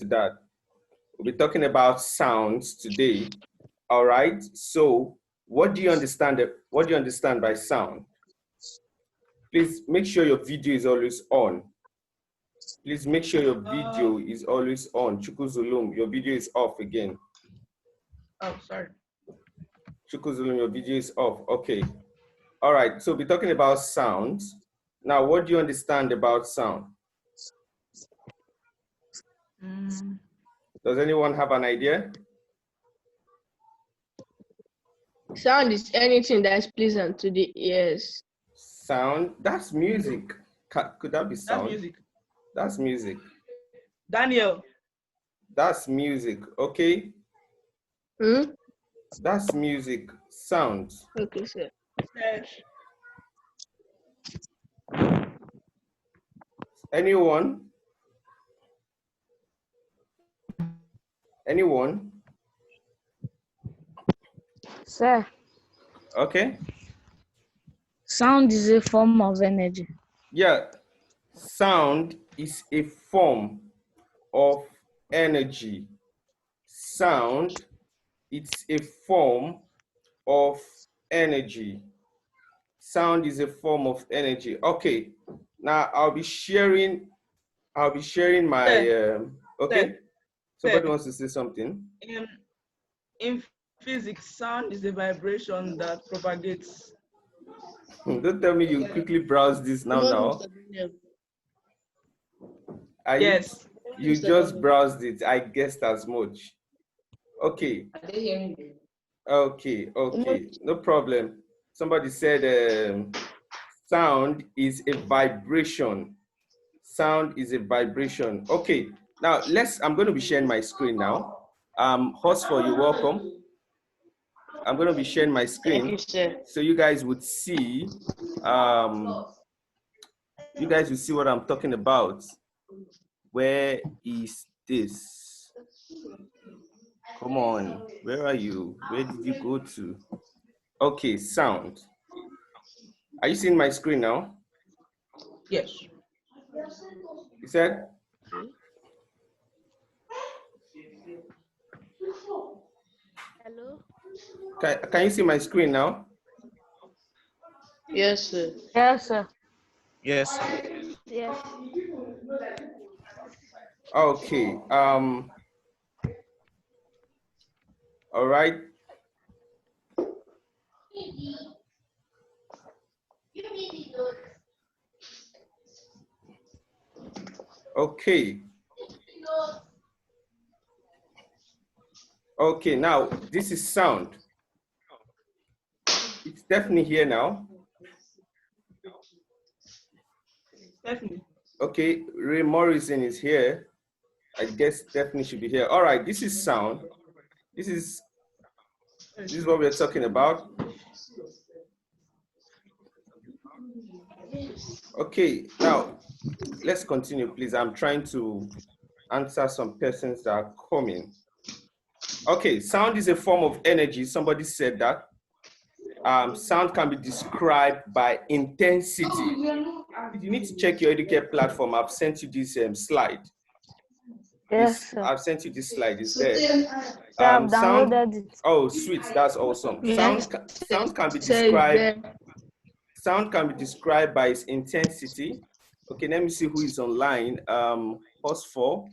to that. We'll be talking about sounds today. All right. So, what do you understand? What do you understand by sound? Please make sure your video is always on. Please make sure your video is always on. Chukuzulum, your video is off again. Oh, sorry. Chukuzulum, your video is off. Okay. All right. So, we're talking about sounds. Now, what do you understand about sound? Does anyone have an idea? Sound is anything that's pleasant to the ears. Sound, that's music. Could that be sound? That's music. That's music. Daniel. That's music, okay? Hmm? That's music. Sound. Okay, sir. Anyone? Anyone? Sir, Okay. sound is a form of energy. Yeah. Sound is a form of energy. Sound, it's a form of energy. Sound is a form of energy. Okay. Now I'll be sharing my okay. Somebody wants to say something. In physics, sound is a vibration that propagates. Don't tell me you quickly browse this now. Yes. You just browsed it. I guessed as much. Okay. Okay. No problem. Somebody said sound is a vibration. Sound is a vibration. Okay. Now I'm going to be sharing my screen now. Hosfor, you're welcome. I'm going to be sharing my screen. Thank you, sir. So you guys would see what I'm talking about. Where is this? Come on, where are you? Where did you go to? Okay, sound. Are you seeing my screen now? Yes. You said? Hello? Can you see my screen now? Yes, sir. Yes, sir. Yes. Yes. Okay. All right. Okay. Okay, now this is sound. It's definitely here now. Definitely. Okay, Ray Morrison is here. I guess Stephanie should be here. All right, this is sound. This is what we're talking about. Okay, now let's continue, please. I'm trying to answer some persons that are coming. Okay, sound is a form of energy. Somebody said that. Sound can be described by intensity. If you need to check your Educare platform, I've sent you this slide. Yes, sir. I've sent you this slide. It's there. Sir, I've downloaded it. Oh, sweet. That's awesome. Yes. Sound can be described. Sound can be described by its intensity. Okay, let me see who is online. Hosfor,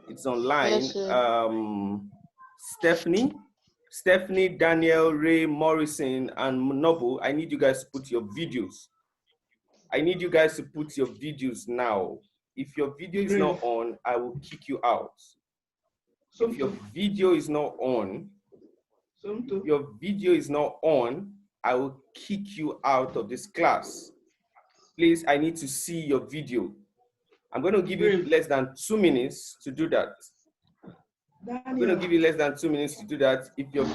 it's online. Yes, Stephanie, Daniel, Ray, Morrison, and Noble. I need you guys to put your videos. I need you guys to put your videos now. If your video is not on, I will kick you out. If your video is not on, I will kick you out of this class. Please, I need to see your video. I'm going to give you less than 2 minutes to do that. I'm going to give you less than 2 minutes to do that. If you're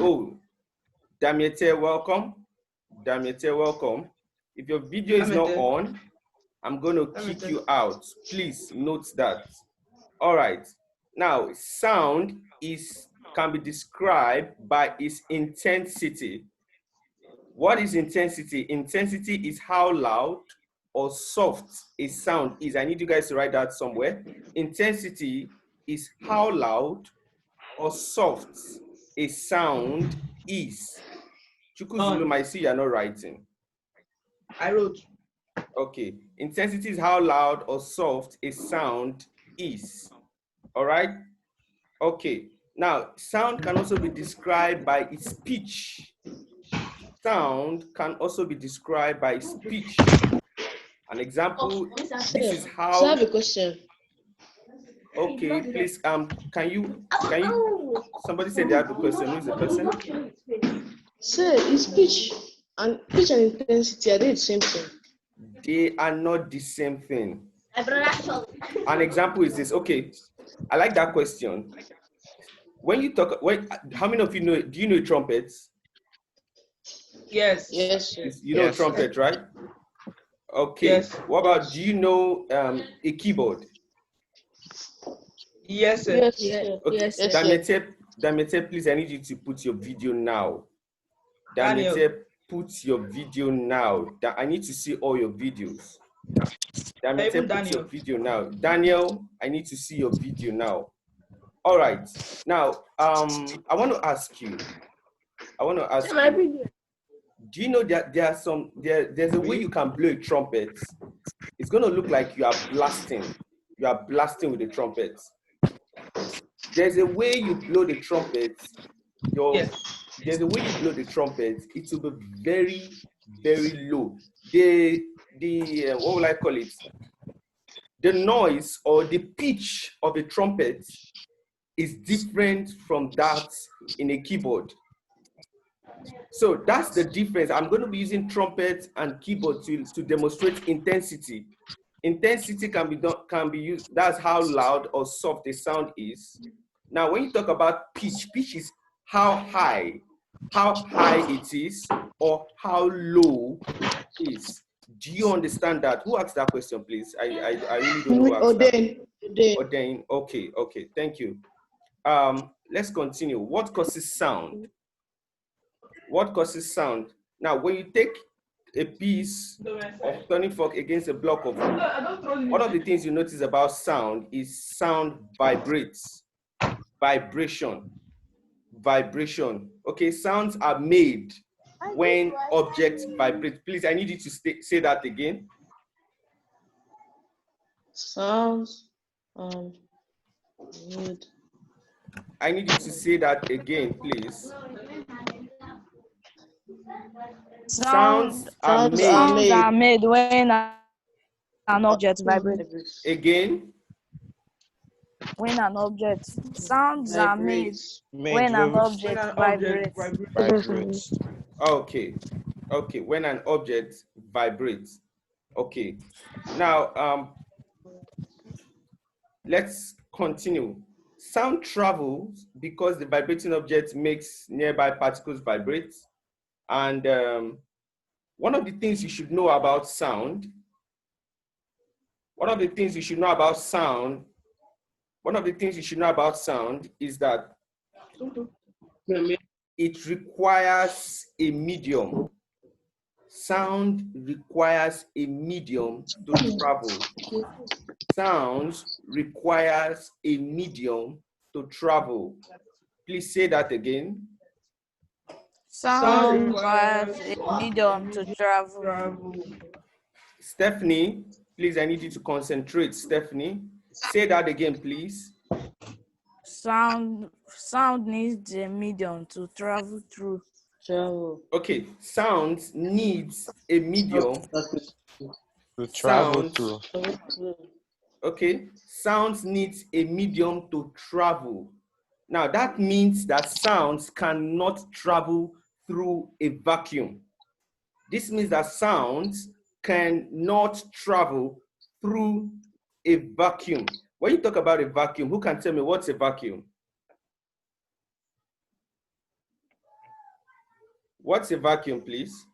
Damiete, welcome. Damiete, welcome. If your video is not on, I'm going to kick you out. Please note that. All right. Now, sound can be described by its intensity. What is intensity? Intensity is how loud or soft a sound is. I need you guys to write that somewhere. Intensity is how loud or soft a sound is. Chukuzulum, I see you're not writing. I wrote. Okay. Intensity is how loud or soft a sound is. All right? Okay. Now, sound can also be described by its pitch. Sound can also be described by its pitch. An example, this is how. So I have a question. Okay, please, can you, somebody said they have a question. Who is the person? Sir, is pitch and intensity, are they the same thing? They are not the same thing. An example is this. Okay, I like that question. When you talk, how many of you know, do you know trumpets? Yes. Yes, sir. You know trumpet, right? Okay. Yes. What about, do you know a keyboard? Yes, sir. Yes, Okay. yes, sir. Damete, please, I need you to put your video now. Daniel. Damete, put your video now. I need to see all your videos. Damete, put your video now. Daniel, I need to see your video now. All right. Now, I want to ask you. Do you know that there's a way you can blow a trumpet? It's going to look like you are blasting. You are blasting with the trumpet. There's a way you blow the trumpet. There's a way you blow the trumpet. It will be very, very low. What will I call it? The noise or the pitch of a trumpet is different from that in a keyboard. So that's the difference. I'm going to be using trumpet and keyboard to demonstrate intensity. Intensity can be used. That's how loud or soft a sound is. Now, when you talk about pitch is how high it is or how low it is. Do you understand that? Who asked that question, please? I really don't know who asked that. Ordain. Okay. Thank you. Let's continue. What causes sound? What causes sound? Now, when you take a piece of turning fork against a block of wood, one of the things you notice about sound is sound vibrates. Vibration. Okay, sounds are made when objects vibrate. Please, I need you to say that again. Sounds made. I need you to say that again, please. Sounds are made when an object vibrates. Again? When an object. Sounds are made when an object vibrates. Okay, when an object vibrates. Okay, now let's continue. Sound travels because the vibrating object makes nearby particles vibrate. And one of the things you should know about sound is that it requires a medium. Sound requires a medium to travel. Sound requires a medium to travel. Please say that again. Sound requires a medium to travel. Stephanie, please, I need you to concentrate. Stephanie, say that again, please. Sound needs a medium to travel through. Okay, sound needs a medium to travel through. Okay, sound needs a medium to travel. Now that means that sounds cannot travel through a vacuum. This means that sounds cannot travel through a vacuum. When you talk about a vacuum, who can tell me what's a vacuum? What's a vacuum, please?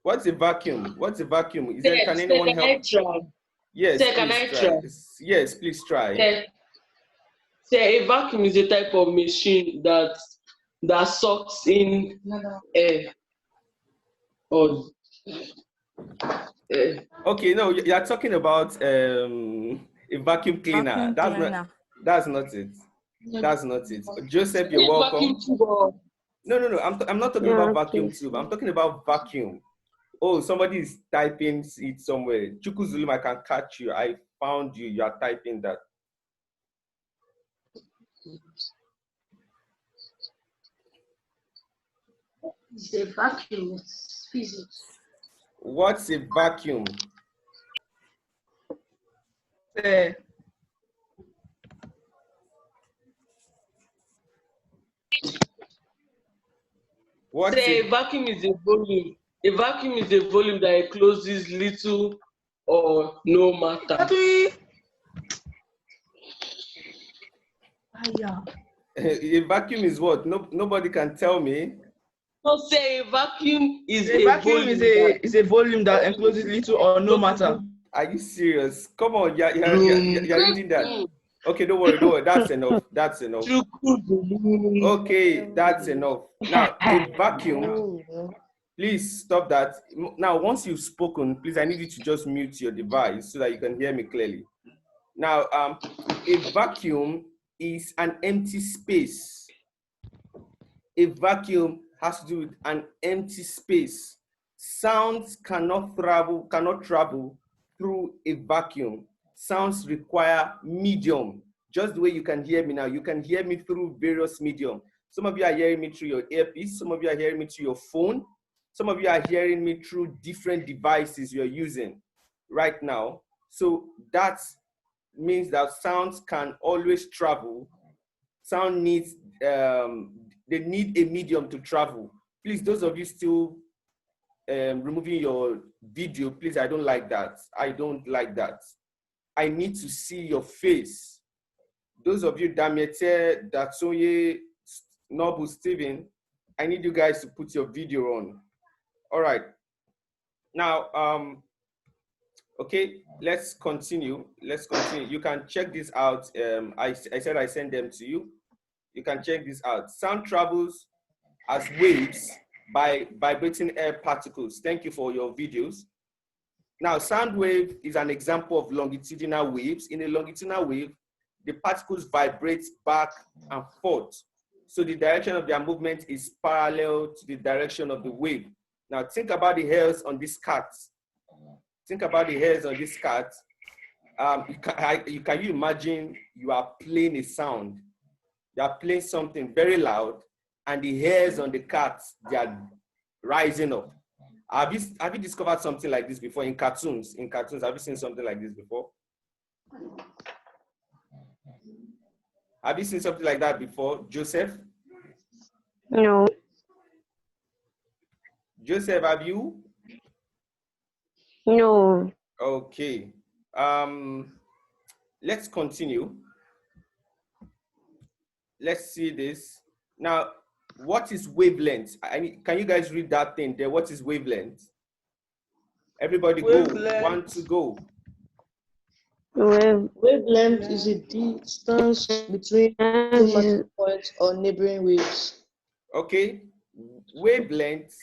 What's a vacuum? What's a vacuum? Is there, can anyone help? Yes, please try. Yes, please try. A vacuum is a type of machine that sucks in air. Or Okay, no, you're talking about a vacuum cleaner. Vacuum cleaner. That's not it. That's not it. Joseph, you're it's vacuum welcome. tube or No. I'm not talking Yeah, about vacuum please. tube. I'm talking about vacuum. Oh, somebody is typing it somewhere. Chukuzulum, I can catch you. I found you. You are typing that. It's a vacuum. It's physics. What's a vacuum? What's say a a vacuum is a volume. A vacuum is a volume that encloses little or no matter. a vacuum is what? No, nobody can tell me. So say a vacuum is A a vacuum volume is a volume that encloses little or no matter. Are you serious? Come on, you're reading that. Okay, don't worry. That's enough. That's enough. Okay, that's enough. Now, a vacuum, please stop that. Now, once you've spoken, please, I need you to just mute your device so that you can hear me clearly. Now, a vacuum is an empty space. A vacuum has to do with an empty space. Sounds cannot travel through a vacuum. Sounds require medium. Just the way you can hear me now, you can hear me through various medium. Some of you are hearing me through your earpiece. Some of you are hearing me through your phone. Some of you are hearing me through different devices you're using right now. So that means that sounds can always travel. Sound needs, they need a medium to travel. Please, those of you still removing your video, please, I don't like that. I don't like that. I need to see your face. Those of you, Damiete, Datsoye, Nobu, Steven, I need you guys to put your video on. All right. Now, okay, let's continue. You can check this out. I said I sent them to you. You can check this out. Sound travels as waves by vibrating air particles. Thank you for your videos. Now, sound wave is an example of longitudinal waves. In a longitudinal wave, the particles vibrate back and forth. So the direction of their movement is parallel to the direction of the wave. Now, think about the hairs on this cat. Think about the hairs on this cat. Can you imagine you are playing a sound? You are playing something very loud, and the hairs on the cat, they are rising up. Have you discovered something like this before in cartoons? In cartoons, have you seen something like this before? Have you seen something like that before, Joseph? No. Joseph, have you? No. Okay. Let's continue. Let's see this. Now, what is wavelength? Can you guys read that thing there? What is wavelength? Everybody Wavelength. go. 1, 2, go. Wavelength is a distance between two matching points or neighboring waves. Okay. Wavelength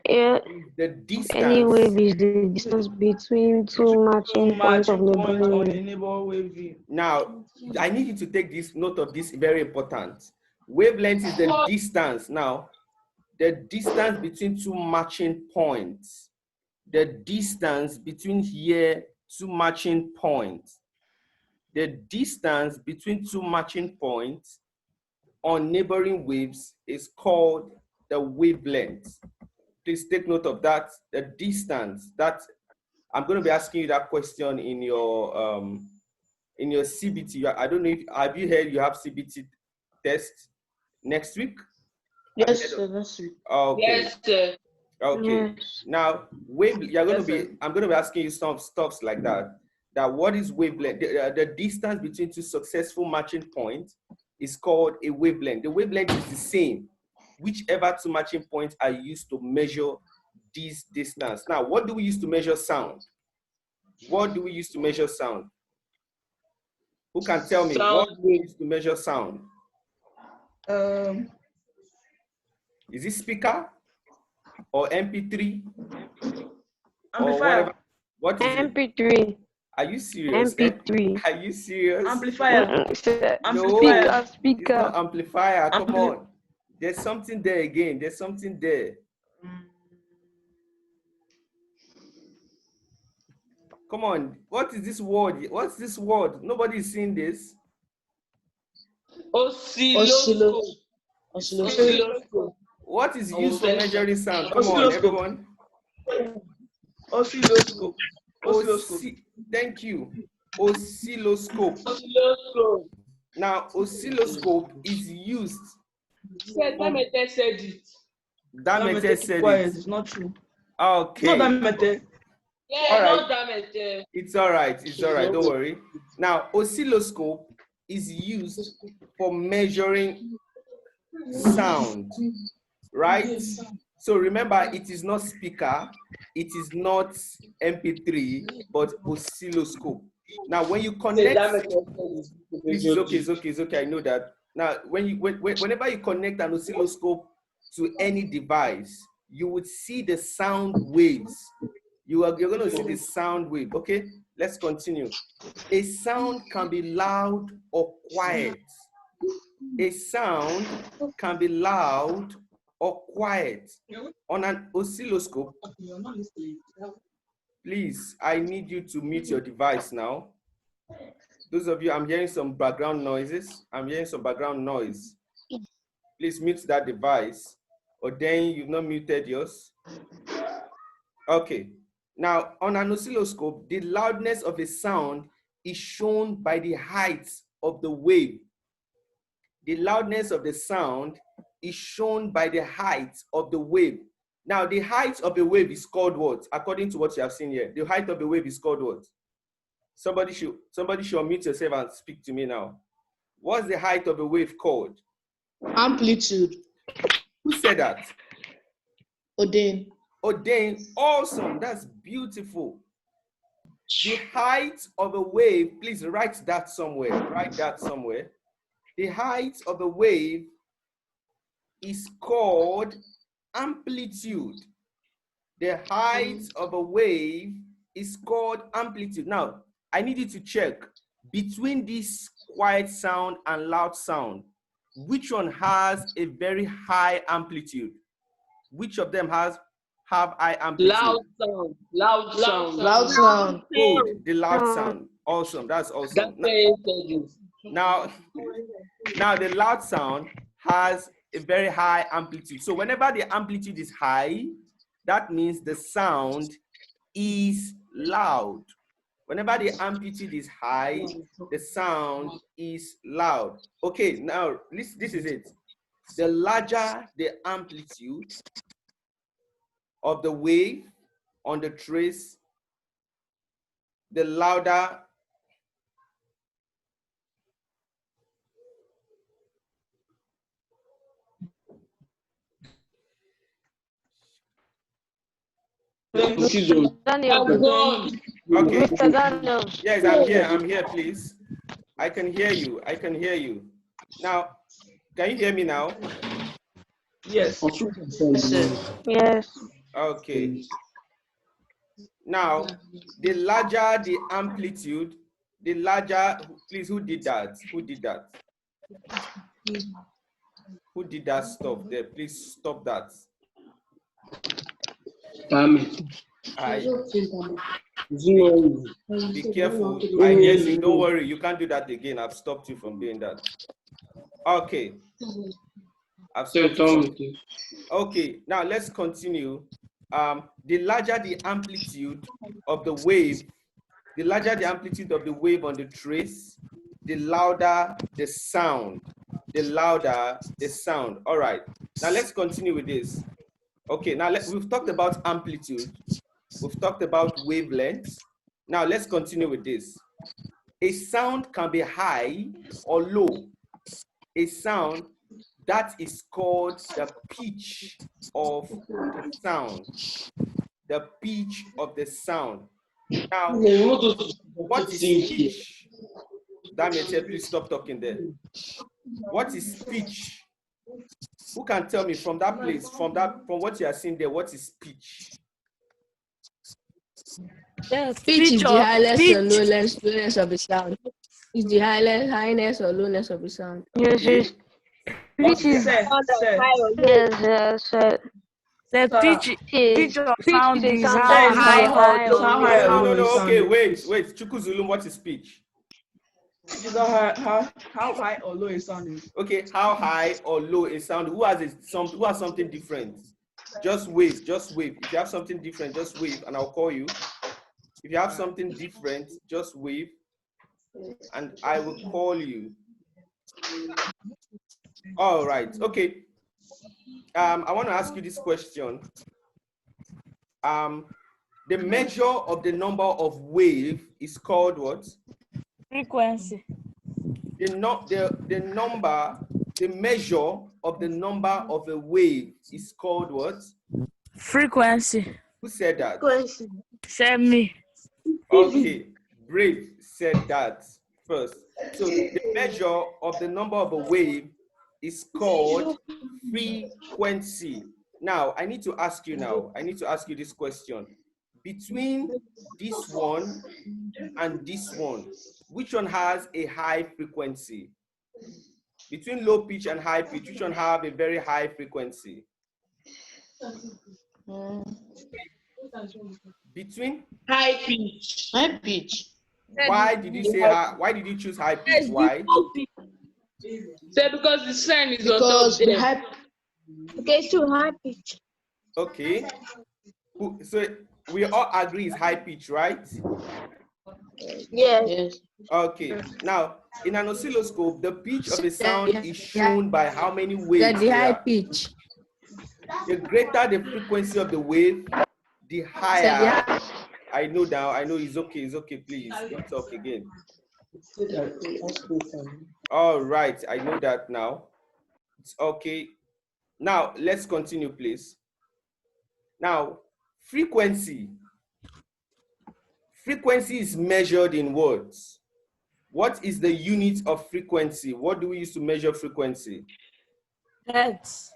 Yeah. is the distance. Any wave is the distance between two matching points of neighboring wave. Now, I need you to take this note of this, very important. Wavelength is the distance. Now, the distance between two matching points. The distance between here, two matching points. The distance between two matching points on neighboring waves is called the wavelength. Please take note of that. The distance that I'm going to be asking you that question in your CBT. I don't know if have you heard you have CBT test next week? Yes, sir, next week. Okay. Yes, sir. Okay. Yes. Now, I'm going to be asking you some stuffs like that. That what is wavelength? The distance between two successful matching points is called a wavelength. The wavelength is the same, whichever two matching points are used to measure this distance. Now, what do we use to measure sound? What do we use to measure sound? Who can tell me what do we use to measure sound? Um, Is it speaker? or MP3 or Amplifier. whatever? What is it? MP3. Are you serious? MP3. Are you serious? Amplifier. No, Amplifier. it's Speaker. not amplifier. Come Ampli- on. There's something there again. There's something there. Come on. What is this word? What's this word? Nobody is seeing this. Oscilloscope. Oscilloscope. What is used for measuring sound? Come on, Oscilloscope. everyone. Oscilloscope. Oscilloscope. Thank you. Oscilloscope. Oscilloscope. Now, oscilloscope is used. Damete said it. Damete said quiet. it. It's not true. Okay. Not Damete. Yeah, All right. not Damete. It's all right. It's all right. Don't worry. Now, oscilloscope is used for measuring sound, right? So remember, it is not speaker, it is not MP3, but oscilloscope. Now, when you connect, please, it's okay. I know that. Now, whenever you connect an oscilloscope to any device, you would see the sound waves. You're going to see the sound wave. Okay, let's continue. A sound can be loud or quiet. A sound can be loud or quiet. On an oscilloscope, please, I need you to mute your device now. Those of you, I'm hearing some background noises. I'm hearing some background noise. Please mute that device. Or then you've not muted yours. Okay. Now, on an oscilloscope, the loudness of a sound is shown by the height of the wave. The loudness of the sound is shown by the height of the wave. Now, the height of a wave is called what? According to what you have seen here, the height of a wave is called what? Somebody should unmute yourself and speak to me now. What's the height of a wave called? Amplitude. Who said that? Ordain. Ordain. Awesome. That's beautiful. The height of a wave, please write that somewhere. Write that somewhere. The height of a wave is called amplitude. The height of a wave is called amplitude. Now, I need you to check between this quiet sound and loud sound, which one has a very high amplitude? Which of them have high amplitude? Loud sound. Loud sound. Loud sound. Good. The loud sound. Awesome. That's awesome. Now, the loud sound has a very high amplitude. So whenever the amplitude is high, that means the sound is loud. Whenever the amplitude is high, the sound is loud. Okay, now this is it. The larger the amplitude of the wave on the trace, the louder Daniel. Okay. Mr. Daniel. Yes, I'm here, please. I can hear you. Now, can you hear me now? Yes. Yes. Okay. Now, the larger the amplitude, the larger, please, who did that? Who did that? Who did that stuff there? Please stop that. Be careful. I hear you. Don't worry. You can't do that again. I've stopped you from doing that. Okay. Okay. Now let's continue. The larger the amplitude of the wave, the larger the amplitude of the wave on the trace, the louder the sound. The louder the sound. All right. Now let's continue with this. Okay. Now we've talked about amplitude. We've talked about wavelengths. Now let's continue with this. A sound can be high or low. A sound, that is called the pitch of the sound. The pitch of the sound. Now, what is pitch? Damien, please stop talking there. What is pitch? Who can tell me from that place, from what you are seeing there, what is pitch? Pitch is the highest or lowness of the sound. It's the highness or lowness of the sound. Yes, yes. Pitch is The pitch of sound is sound how is high high or or low. No. Okay, wait. Chuku Zulum, what is pitch? It's not how high or low a sound is. Okay, how high or low a sound? Who has something different? Just wave. If you have something different, just wave, and I'll call you. If you have something different, just wave, and I will call you. All right. Okay. I want to ask you this question. The measure of the number of wave is called what? Frequency. The measure of the number of a wave is called what? Frequency. Who said that? Said me. Okay, Brave said that first. So the measure of the number of a wave is called frequency. Now, I need to ask you this question. Between this one and this one, which one has a high frequency? Between low pitch and high pitch, which one have a very high frequency? Between High pitch. Why did you say high? Why did you choose high pitch? Why? Say because the sign is Because on the top high it's too high pitch. Okay. So we all agree it's high pitch, right? yes. Okay. Now, in an oscilloscope, the pitch of a sound is shown by how many waves The there high are. pitch. The greater the frequency of the wave, the higher. I know now. I know it's okay. It's okay. Please don't talk again. All right. I know that now. It's okay. Now let's continue, please. Now, frequency. Frequency is measured in words. What is the unit of frequency? What do we use to measure frequency? Hertz.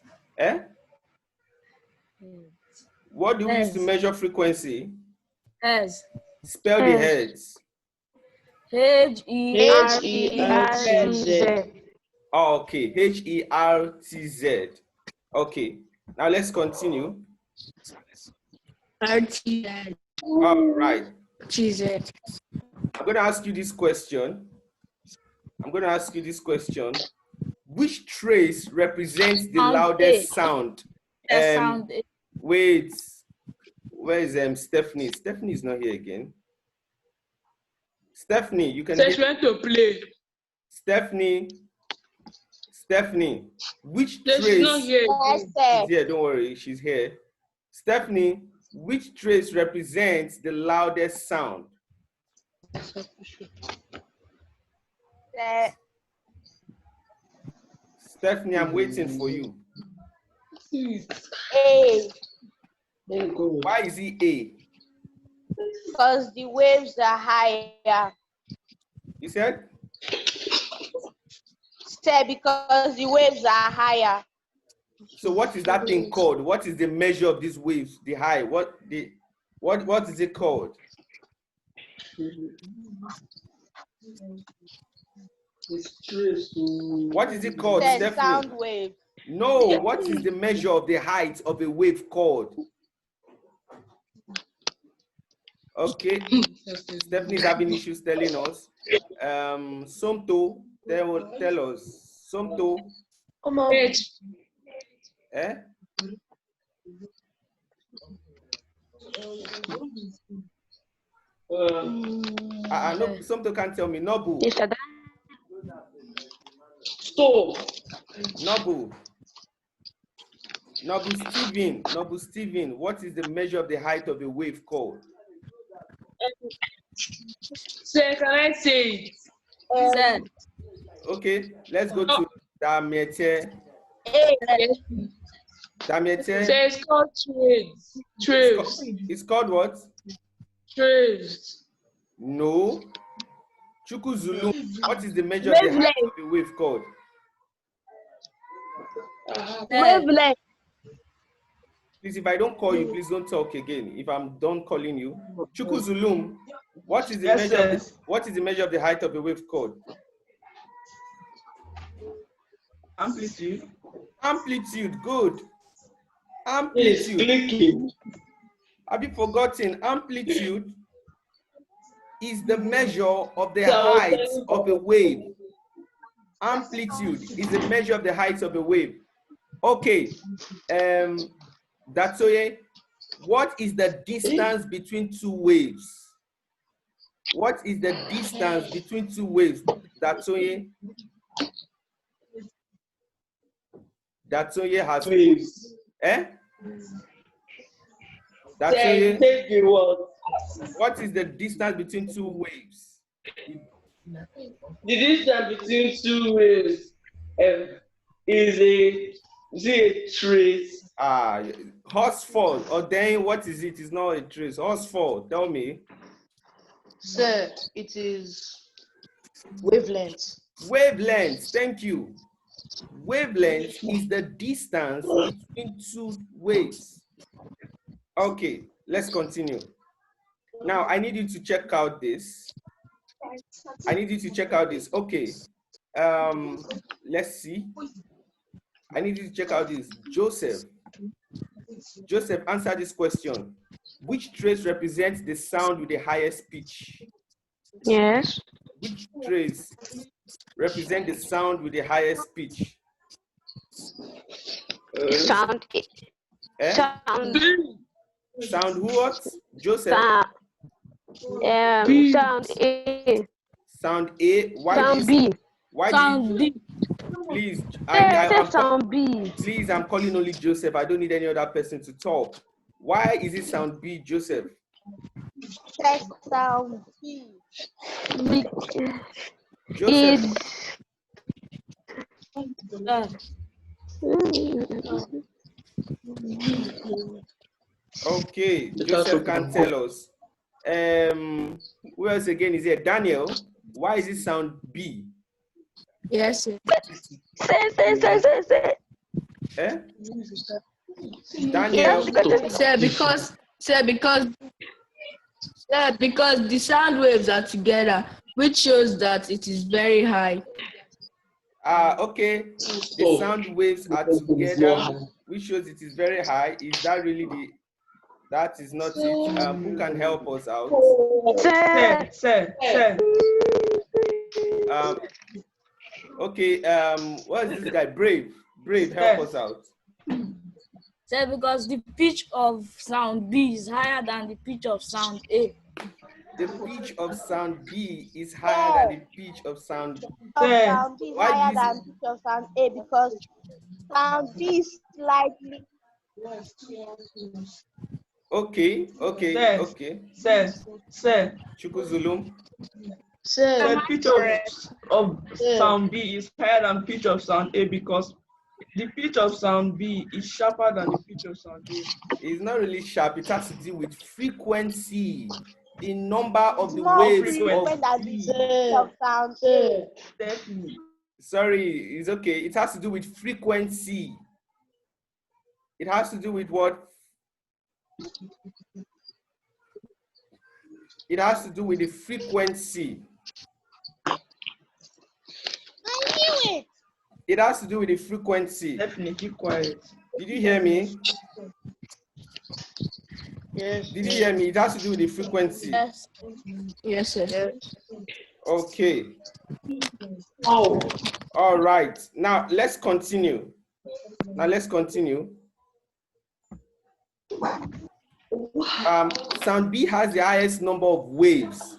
What do we use to measure frequency? Hertz. Spell the hertz. Hertz. Oh, okay. Hertz. Okay. Now let's continue. RTZ. All right. GZ. I'm going to ask you this question. Which trace represents the loudest sound? Wait. Where is Stephanie? Stephanie is not here again. Stephanie, you can. She went to play. Stephanie, which trace? She's not here. She's here, don't worry, she's here. Stephanie, which trace represents the loudest sound? Stephanie, I'm waiting for you. A. Why is it A? Because the waves are higher. You said? Because the waves are higher. So what is that thing called? What is the measure of these waves? The high? What is it called? What is it called, Stephanie? Sound wave. No, what is the measure of the height of a wave called? Okay, Stephanie's having issues telling us. Somto, tell us. Somto. No, Somto can't tell me. Nobu. Stop. Nobu Steven, what is the measure of the height of a wave called? Say, can I say it? Okay, let's go to Damiete. Damiete. Say it's called traves. It's called what? Traves. No. Chuku Zulu. What is the measure of the height of a wave called? Wavelength. Please, if I don't call you, please don't talk again. If I'm done calling you, Chukuzulum, what is the Yes, measure? sir. What is the measure of the height of a wave chord? Amplitude. Amplitude. Good. It's Amplitude. clicking. Have you forgotten? Amplitude is the measure of the So I was height telling of a wave. Amplitude is the measure of the height of a wave. Okay. Datoye, what is the distance between two waves? What is the distance between two waves? Datoye? Datoye has waves. eh? Take the word. What is the distance between two waves? The distance between two waves is a trace. Horse fall, or then what is it? It's not a trace. Horse fall, tell me. Sir, it is wavelength. Wavelength, thank you. Wavelength is the distance between two waves. Okay, let's continue. Now, I need you to check out this. Okay. Let's see. I need you to check out this. Joseph, answer this question. Which trace represents the sound with the highest pitch? Yes. Which trace represents the sound with the highest pitch? Sound. Eh? Sound what? Joseph? Sound A. Sound A. Why sound B. Sound B. Please, sound B. Please, I'm calling only Joseph. I don't need any other person to talk. Why is it sound B, Joseph? Sound B. Joseph. Okay, Joseph can tell us. Who else again is here? Daniel, why is it sound B? Yes, sir. Say. Eh? Daniel. Sir, because the sound waves are together, which shows that it is very high. Okay. The sound waves are together, which shows it is very high. Is that really that is not it? Who can help us out? Sir. Okay, what is this guy? Brave, help us out. Sir, because the pitch of sound B is higher than the pitch of sound A. The pitch of sound B is higher than the pitch of sound A. Sound B is higher than pitch of sound A because sound B is slightly. Okay. Sir. Chukuzulum. Sir, The pitch of sound B is higher than pitch of sound A because the pitch of sound B is sharper than the pitch of sound A. It's not really sharp. It has to do with frequency, the number of the waves of B. Sound A. Definitely. Sorry, it's okay. It has to do with frequency. It has to do with what? It has to do with the frequency. I knew it. It has to do with the frequency. Definitely quiet. Did you hear me? yes. Did you hear me? It has to do with the frequency. Yes. Yes, sir. Okay. All right. Now let's continue. Sound B has the highest number of waves.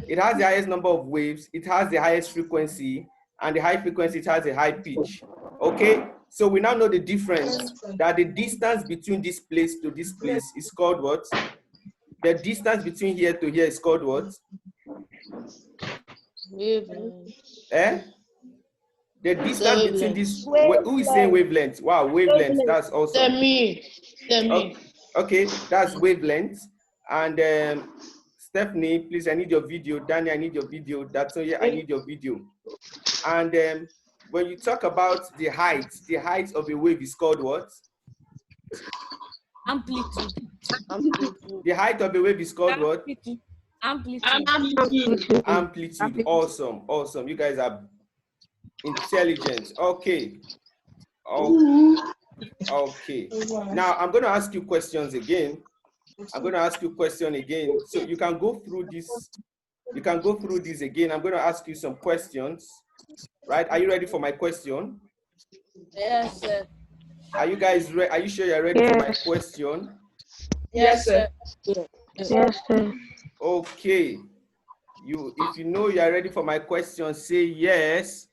It has the highest number of waves. It has the highest frequency, and the high frequency, it has a high pitch. Okay. So we now know the difference, that the distance between this place to this place is called what? The distance between here to here is called what? Wavelength. Eh? The distance between this, who is saying wavelength? Wow, wavelength, that's awesome. Me. Okay, that's wavelength. And Stephanie, please, I need your video. Danny, I need your video. That's I need your video. And when you talk about the height of a wave is called what? Amplitude. The height of a wave is called what? Amplitude. Amplitude. Awesome, awesome. You guys are intelligent. Okay. Okay. Now I'm going to ask you questions again. I'm going to ask you a question again. So you can go through this. You can go through this again. I'm going to ask you some questions. Right? Are you ready for my question? Yes, sir. Are you guys ready? Are you sure you're ready for my question? Yes, sir. Yes, sir. Okay. If you know you're ready for my question, say yes.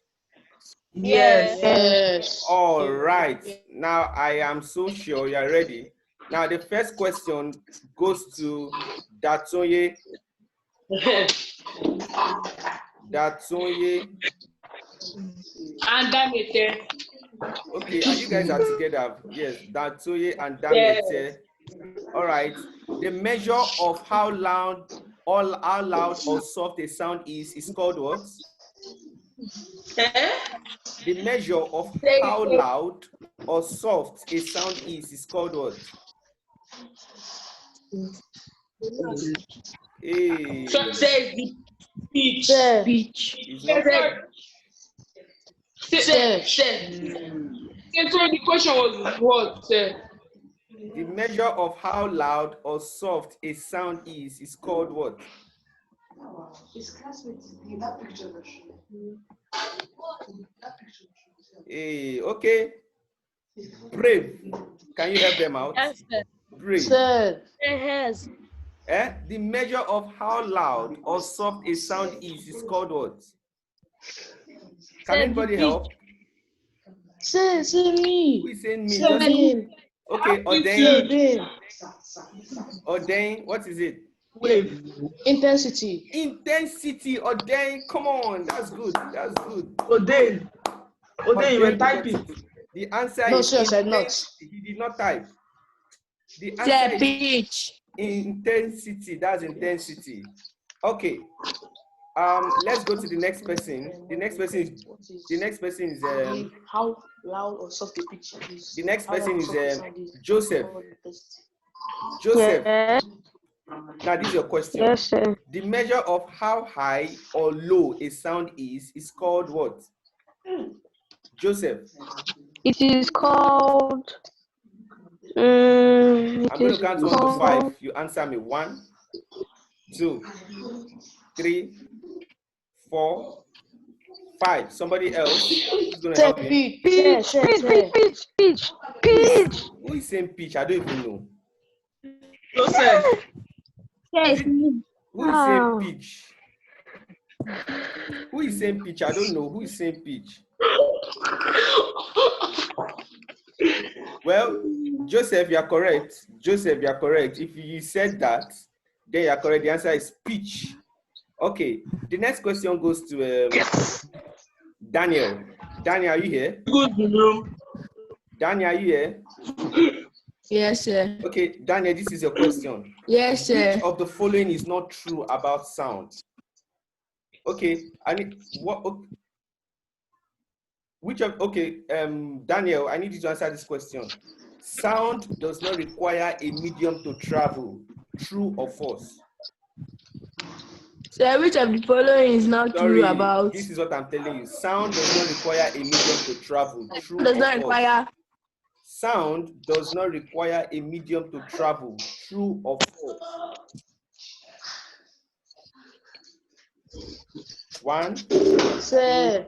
Yes. Yes. All right. Now I am so sure you're ready. Now the first question goes to Datonye. Datonye. And Damete. Okay, and you guys are together. Yes, Datonye and Damete. All right. The measure of how loud or soft a sound is called what? The measure of how loud or soft a sound is called what? Hey. So says the pitch. Pitch. It's not. So the question was what? The measure of how loud or soft a sound is called what? Hey, okay. Brave. Can you help them out? Yes, sir. Brave. Yes. The measure of how loud or soft a sound is called what? Can anybody help? Say me. Who is saying me? Say me. Okay, Ordain. Ordain, what is it? Wave. Intensity. Intensity, ordain. Come on, that's good. That's good. Ordain, you were typing. The answer No, is sir, I said not. intensity. He did not type. The answer is Pitch. intensity. That's intensity. Okay. Let's go to the next person. The next person is how loud or soft the pitch is. the next person is Joseph. Joseph. Yes. Now this is your question. Yes, sir. The measure of how high or low a sound is called what? Joseph. It is called. I'm going to count 1 to 5. You answer me. 1, 2, 3, 4, 5. Somebody else who's going to help me. Pitch. Who is saying pitch? I don't even know. Joseph. Yes. Who is saying pitch? Who is saying pitch? I don't know. Who is saying pitch? Well, Joseph, you are correct. Joseph, you are correct. If you said that, then you are correct. The answer is pitch. Okay. The next question goes to Daniel. Daniel, are you here? Good. Daniel, are you here? Yes, sir. Okay, Daniel, this is your question. Yes, sir. Which of the following is not true about sound? Okay, I need what? Daniel, I need you to answer this question. Sound does not require a medium to travel. True or false? So which of the following is not true about? This is what I'm telling you. Sound does not require a medium to travel. True does or not false? require. Sound does not require a medium to travel. True or false? 1, 2, 3,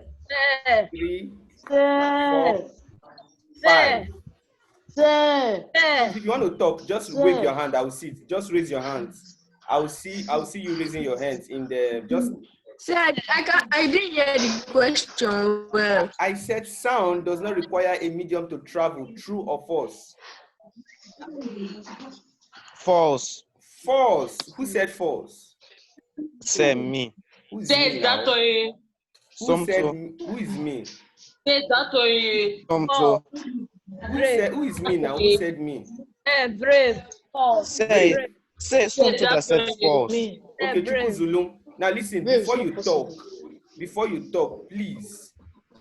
4, 5. If you want to talk, just wave your hand. I will see it. Just raise your hands. I'll see you raising your hands in the just. Sir, I didn't hear the question well. I said sound does not require a medium to travel. True or false? False. False. Who said false? Say me. Who is Says me that now? way. Who is me? Says that way. Who is me now? Who said me? Brave. False. Say something that said false. Okay, Chukwu Zulum. Now listen, before you talk, please,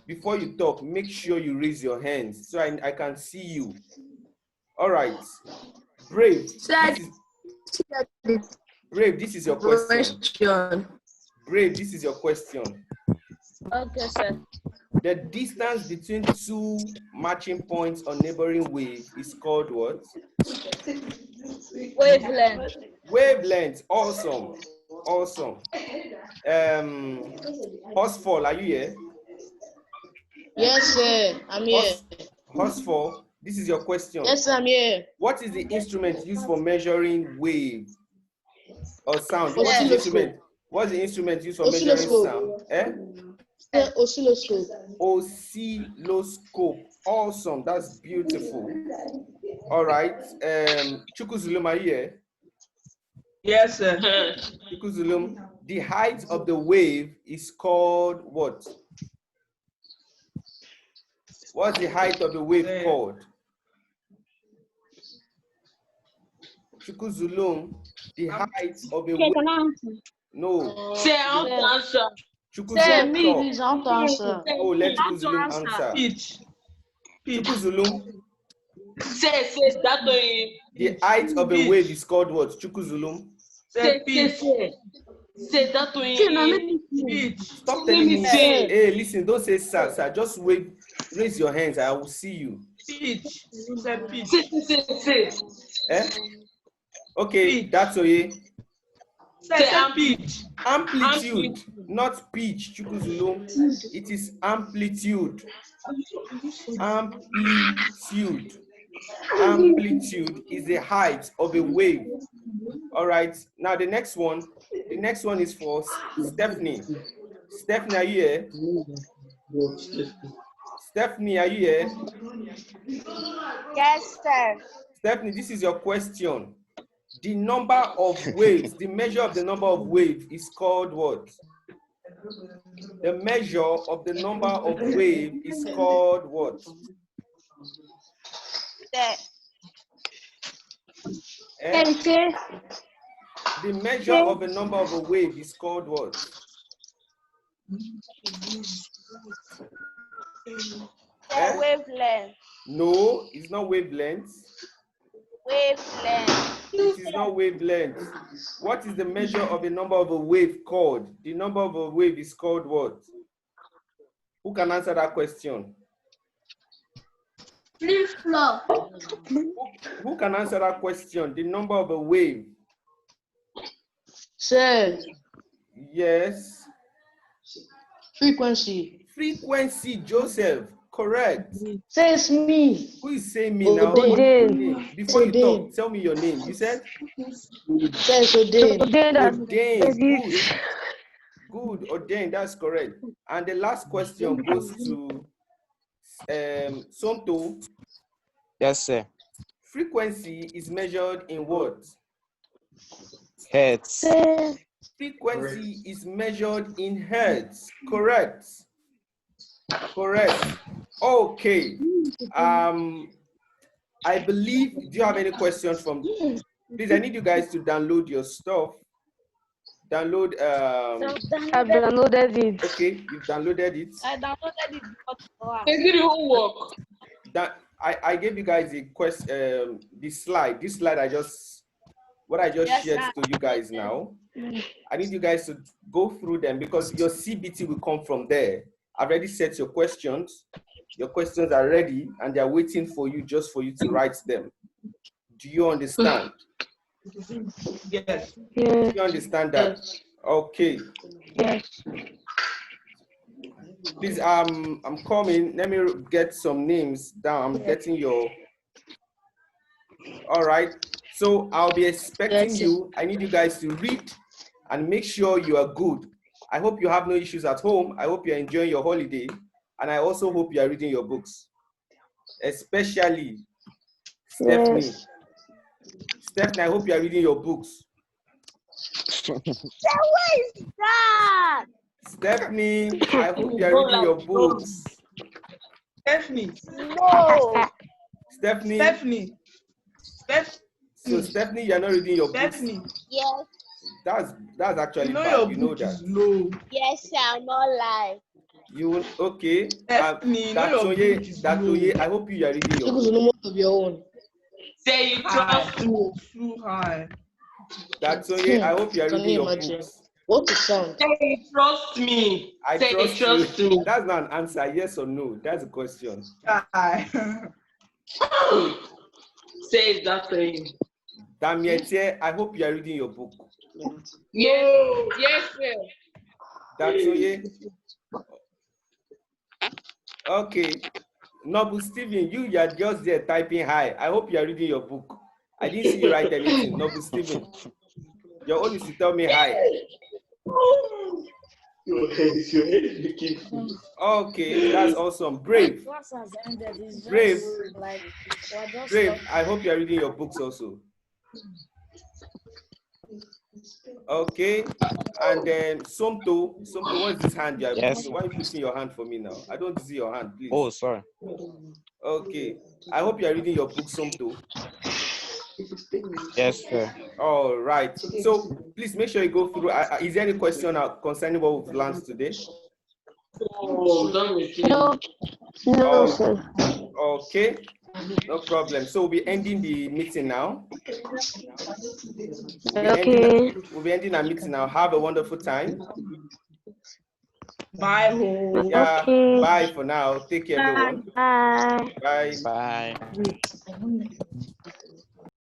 before you talk, make sure you raise your hands so I can see you. All right. Brave. Brave, this is your question. Brave, this is your question. Okay, sir. The distance between two matching points on neighboring wave is called what? Wavelength. Wavelength. Awesome. Awesome. Horsefall, are you here? Yes, sir. I'm here. Horsefall, this is your question. Yes, I'm here. What is the instrument used for measuring wave or sound? What is the Oscilloscope. instrument? What's the instrument used for measuring sound? Oscilloscope. Oscilloscope. Awesome. That's beautiful. All right. Chukuzulum, are you here? Yes, sir. Chukuzulum, the height of the wave is called what? What's the height of the wave called? Chukuzulum, the height of a wave. No. Say out answer. Chukuzulum, Please, I want to answer. oh, let Chukuzulum answer. Pitch. Chukuzulum, Say that way. the height of a wave is called what? Chukuzulum. Say that way. Pitch. Stop telling me. Hey, listen, don't say sir. Just wave, raise your hands. I will see you. Pitch. Say pitch. Say. Eh? Okay, that's okay. Say pitch. Amplitude, not pitch, Chukuzulum. It is amplitude. Amplitude. Amplitude is the height of a wave. All right. Now the next one is for Stephanie. Stephanie, are you here? Stephanie, are you here? Yes, sir. Stephanie, this is your question. The number of waves, the measure of the number of waves is called what? The measure of the number of waves is called what? The measure of the number of a wave is called what? Wavelength. No, it's not wavelength. Wavelength. It is not wavelength. What is the measure of the number of a wave called? The number of a wave is called what? Who can answer that question? Flip-flop. Who can answer that question? The number of a wave. Sir. Yes. Frequency. Frequency, Joseph. Correct. Says me. Who is saying me now? Before you talk, tell me your name. You said? Says Odin. Ordained. Good. Ordained. That's correct. And the last question goes to Sonto. Yes, sir. Frequency is measured in what? Hertz. Frequency is measured in hertz. Correct. Correct. Okay. I believe, do you have any questions from, please, I need you guys to download your stuff. Download. I've downloaded it. Okay, you've downloaded it. I downloaded it. They did the homework. That I gave you guys a question. This slide what I just shared to you guys now. I need you guys to go through them because your CBT will come from there. I've already set your questions. Your questions are ready and they're waiting for you just for you to write them. Do you understand? Yes. Do you understand that? Okay. Yes. Please, I'm coming. Let me get some names down. I'm getting your. All right. So I'll be expecting you. I need you guys to read and make sure you are good. I hope you have no issues at home. I hope you're enjoying your holiday. And I also hope you are reading your books. Especially Stephanie. Yes. Stephanie, I hope you are reading your books. What is that? Stephanie, I hope you are reading your books. Stephanie. No. Stephanie. So Stephanie, you're not reading your books. Stephanie. Yes. That's actually You know bad. your You know book that. is low. Yes, sir. I'm not lying. You okay? Me, know your book is Datoye, I hope you are reading your Because book. no more of your own. Say you trust me. too high. Datoye, I hope you are Can reading you your imagine? books. What is sound? Say you trust me. I Say you trust trust you. me. That's not an answer, yes or no. That's a question. High. Say that thing. Damiette, I hope you are reading your book. Yes, yes, sir. Datoye. Okay. Noble Stephen, you are just there typing hi. I hope you are reading your book. I didn't see you write anything. Noble Stephen, your own is to tell me hi. Your head is making food. Okay, that's awesome. Brave. Class has ended. It's just Brave. like we're just Brave, talking. I hope you are reading your books also. Okay. And then Somto, what's this hand you are Yes. putting? Why are you putting your hand for me now? I don't see your hand, please. Oh, sorry. Okay. I hope you are reading your book, Somto. Yes, sir. All right. So please make sure you go through. Is there any question concerning what we've learned today? Oh, done with it. No, Oh, sir. okay. No problem. So we'll be ending the meeting now. Okay. We'll be ending our meeting now. Have a wonderful time. Bye, ho. Yeah. Okay. Bye for now. Take care, everyone. Bye. Bye. Bye.